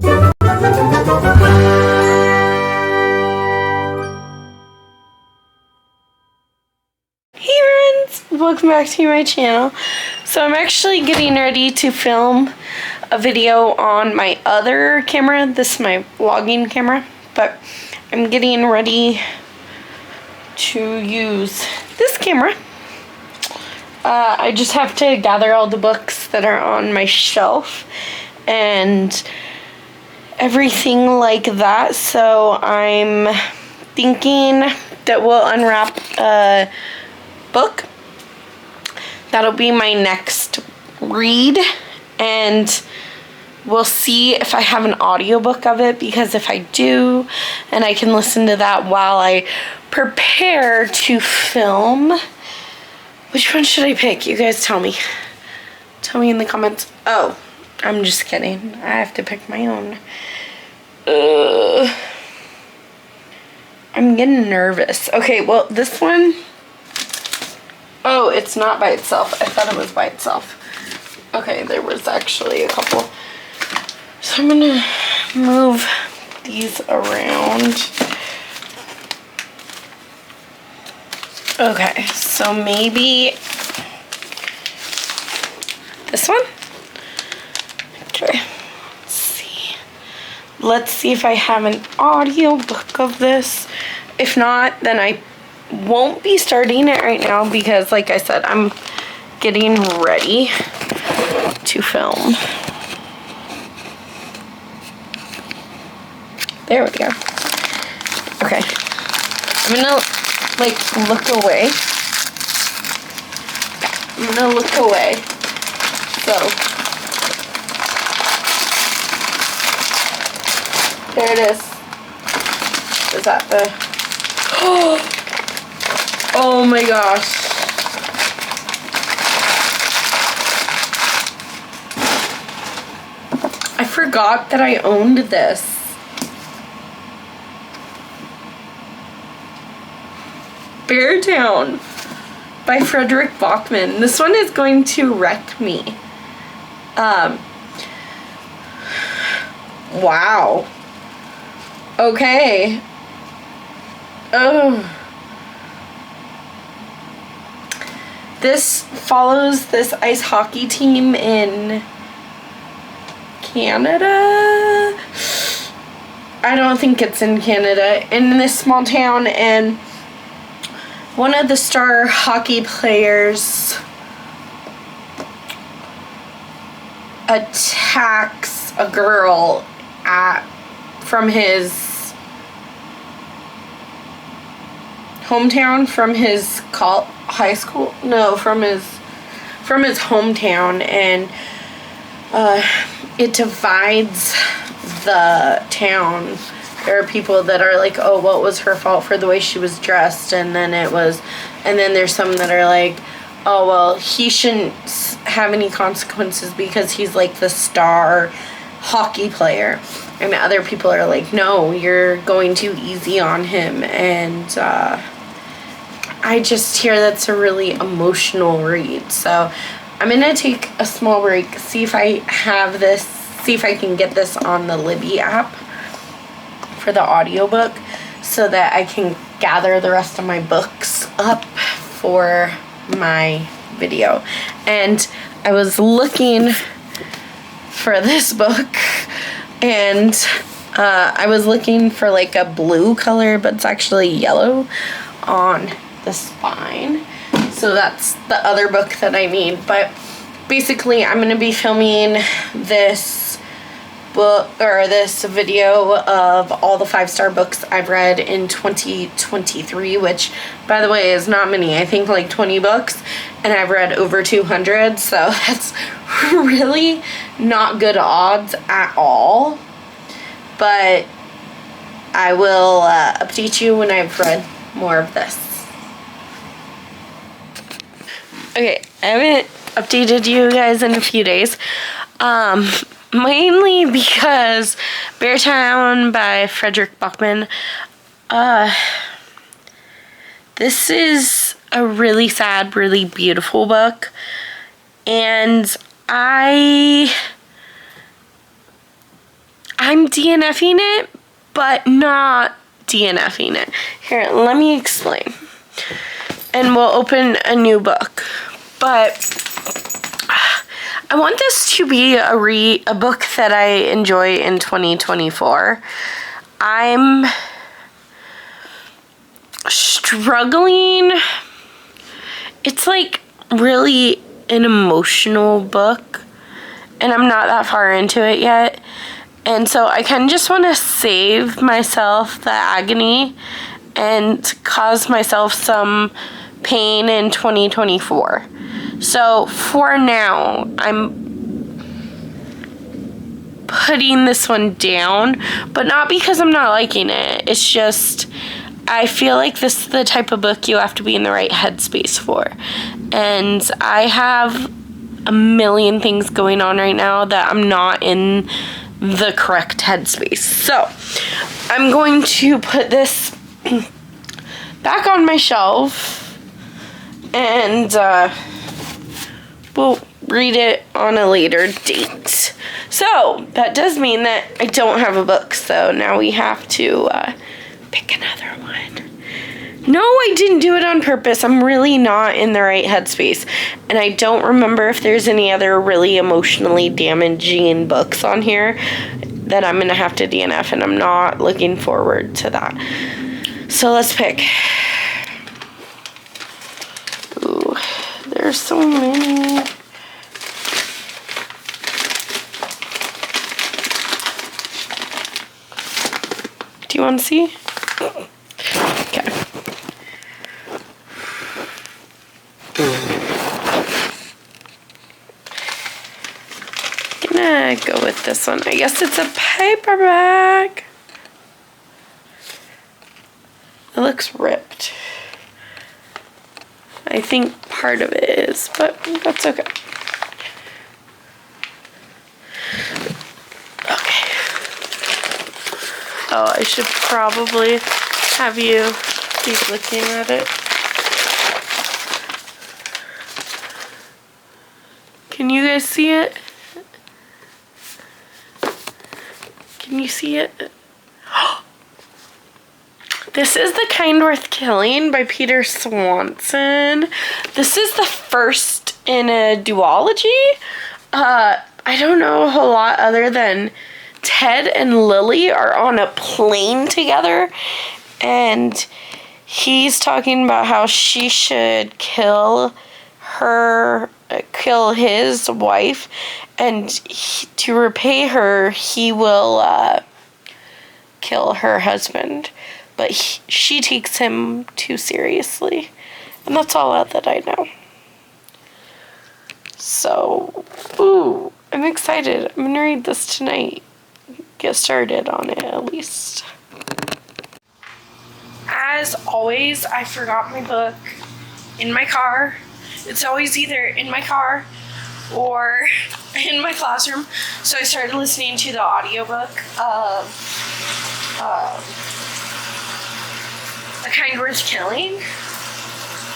Hey friends, welcome back to my channel. So I'm actually getting ready to film a video on my other camera. This is my vlogging camera, but I'm getting ready to use this camera. I just have to gather all the books that are on my shelf and everything like that. So I'm thinking that we'll unwrap a book. That'll be my next read, and we'll see if I have an audiobook of it, because if I do, and I can listen to that while I prepare to film. Which one should I pick? You guys tell me. Tell me in the comments. Oh, I'm just kidding. I have to pick my own. I'm getting nervous. Okay, well, this one. Oh, it's not by itself. I thought it was by itself. Okay, there was actually a couple. So I'm gonna move these around. Okay, so maybe this one? Okay, let's see. Let's see if I have an audio book of this. If not, then I won't be starting it right now because, like I said, I'm getting ready to film. There we go. Okay. I'm gonna look away. I'm gonna look away. So there it is. Is that the oh my gosh. I forgot that I owned this. Beartown by Frederick Bachman. This one is going to wreck me. Wow. Okay. Oh. This follows this ice hockey team in Canada. I don't think it's in Canada. In this small town, and one of the star hockey players attacks a girl from his hometown, from his high school, no, from his hometown, and it divides the town. There are people that are like, oh, well, it was her fault for the way she was dressed, and then there's some that are like, oh, well, he shouldn't have any consequences because he's like the star hockey player, and other people are like, no, you're going too easy on him. And I just hear that's a really emotional read. So I'm gonna take a small break, see if I can get this on the Libby app for the audiobook, so that I can gather the rest of my books up for my video. And I was looking for this book, and I was looking for like a blue color, but it's actually yellow on the spine. So that's the other book that I need. But basically, I'm going to be filming this book, or this video, of all the 5-star books I've read in 2023, which, by the way, is not many. I think like 20 books, and I've read over 200, so that's really not good odds at all. But I will update you when I've read more of this. Okay, I haven't updated you guys in a few days. Mainly because Beartown by Frederick Bachman. This is a really sad, really beautiful book. And I I'm DNFing it, but not DNFing it. Here, let me explain. And we'll open a new book. But I want this to be a book that I enjoy in 2024. I'm struggling. It's like really an emotional book, and I'm not that far into it yet. And so I kind of just want to save myself the agony and cause myself some pain in 2024. So for now, I'm putting this one down, but not because I'm not liking it. It's just, I feel like this is the type of book you have to be in the right headspace for. And I have a million things going on right now that I'm not in the correct headspace. So I'm going to put this back on my shelf, and we'll read it on a later date. So that does mean that I don't have a book, so now we have to pick another one. No, I didn't do it on purpose. I'm really not in the right headspace, and I don't remember if there's any other really emotionally damaging books on here that I'm gonna have to DNF, and I'm not looking forward to that. So let's pick. Ooh, there's so many. Do you want to see? Okay. Gonna go with this one. I guess it's a paperback. It looks ripped. I think part of it is, but that's okay. Okay. Oh, I should probably have you keep looking at it. Can you guys see it? Can you see it? This is The Kind Worth Killing by Peter Swanson. This is the first in a duology. I don't know a whole lot other than Ted and Lily are on a plane together, and he's talking about how she should kill his wife, and to repay her, he will kill her husband. But she takes him too seriously. And that's all that I know. So, ooh, I'm excited. I'm going to read this tonight. Get started on it, at least. As always, I forgot my book in my car. It's always either in my car or in my classroom. So I started listening to the audiobook of A Kind Worth Killing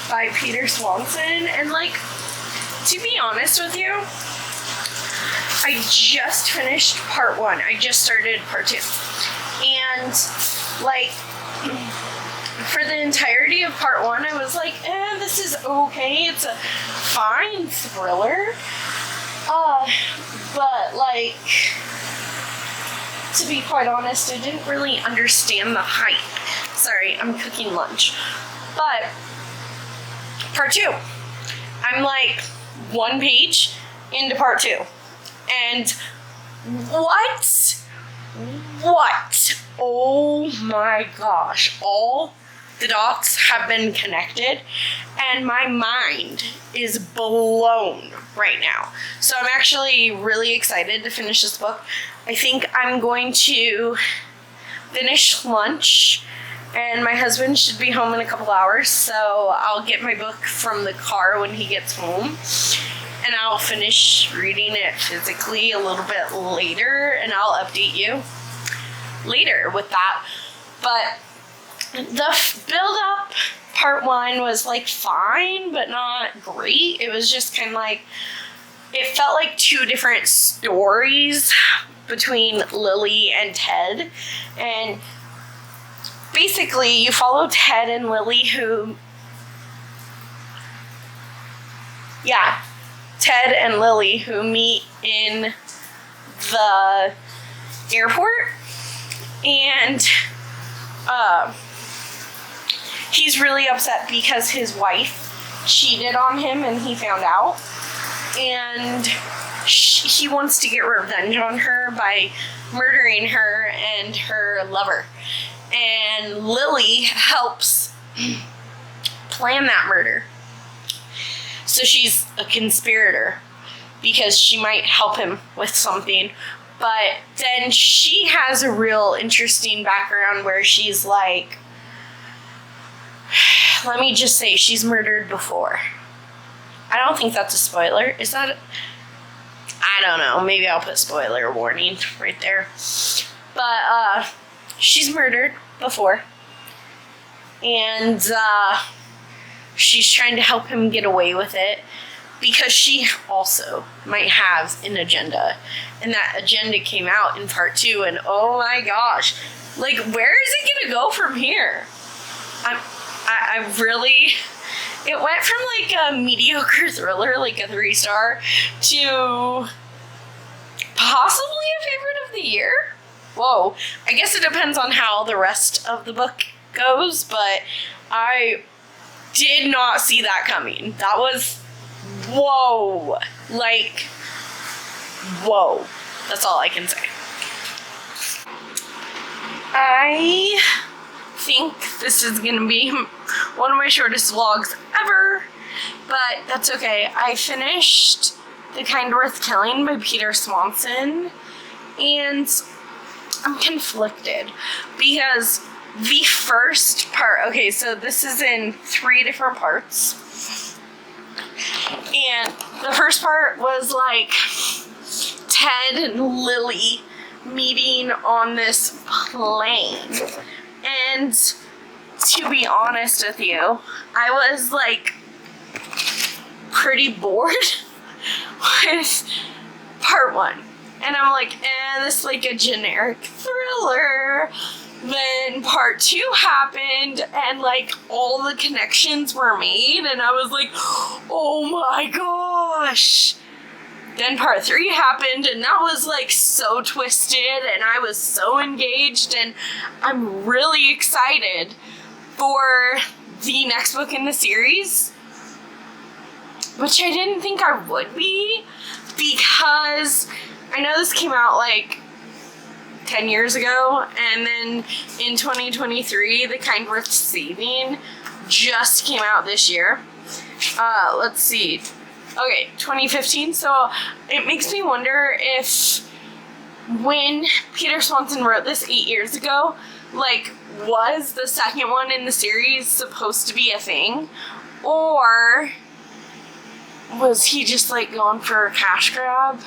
by Peter Swanson. And like, to be honest with you, I just finished part 1. I just started part 2. And like, for the entirety of part 1, I was like, this is okay. It's a fine thriller. But like, to be quite honest, I didn't really understand the hype. Sorry, I'm cooking lunch. But part 2, I'm like 1 page into part 2. And what? Oh my gosh. All the dots have been connected, and my mind is blown right now. So I'm actually really excited to finish this book. I think I'm going to finish lunch, and my husband should be home in a couple hours, so I'll get my book from the car when he gets home, and I'll finish reading it physically a little bit later, and I'll update you later with that. But the build-up part 1 was like fine, but not great. It was just kind of like, it felt like two different stories between Lily and Ted. And basically, you follow Ted and Lily who meet in the airport, and he's really upset because his wife cheated on him and he found out, and he wants to get revenge on her by murdering her and her lover, and Lily helps plan that murder. So she's a conspirator because she might help him with something. But then she has a real interesting background where she's like, let me just say, she's murdered before. I don't think that's a spoiler. Is that? I don't know. Maybe I'll put spoiler warning right there. But she's murdered before. And she's trying to help him get away with it because she also might have an agenda. And that agenda came out in part 2, and oh my gosh, like, where is it gonna go from here? I really, it went from like a mediocre thriller, like a 3-star, to possibly a favorite of the year. Whoa, I guess it depends on how the rest of the book goes, but I did not see that coming. That was, whoa, like, whoa. That's all I can say. I think this is gonna be one of my shortest vlogs ever, but that's okay. I finished The Kind Worth Killing by Peter Swanson, and I'm conflicted because the first part, okay, so this is in 3 different parts, and the first part was like Ted and Lily meeting on this plane, and to be honest with you, I was like pretty bored with part 1, and I'm like, this is like a generic thriller. Then part 2 happened, and like all the connections were made, and I was like, oh my gosh. Then part 3 happened, and that was like so twisted, and I was so engaged, and I'm really excited for the next book in the series, which I didn't think I would be, because I know this came out like 10 years ago, and then in 2023, The Kind Worth Saving just came out this year. Let's see. Okay, 2015. So it makes me wonder if when Peter Swanson wrote this 8 years ago, like, was the second one in the series supposed to be a thing? Or was he just like going for a cash grab?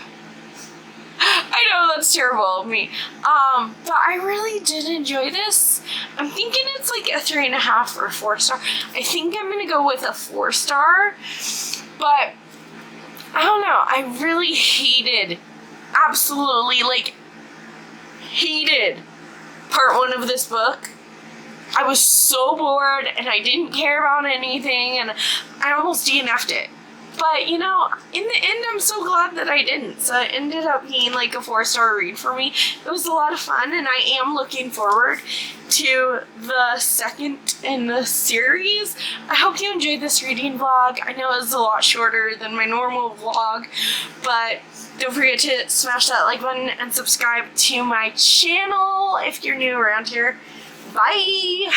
I know that's terrible of me. But I really did enjoy this. I'm thinking it's like a 3.5 or 4-star. I think I'm gonna go with a 4-star. But I don't know. I really absolutely hated part 1 of this book. I was so bored and I didn't care about anything, and I almost DNF'd it. But, you know, in the end, I'm so glad that I didn't. So it ended up being like a 4-star read for me. It was a lot of fun, and I am looking forward to the second in the series. I hope you enjoyed this reading vlog. I know it was a lot shorter than my normal vlog, but don't forget to smash that like button and subscribe to my channel if you're new around here. Bye!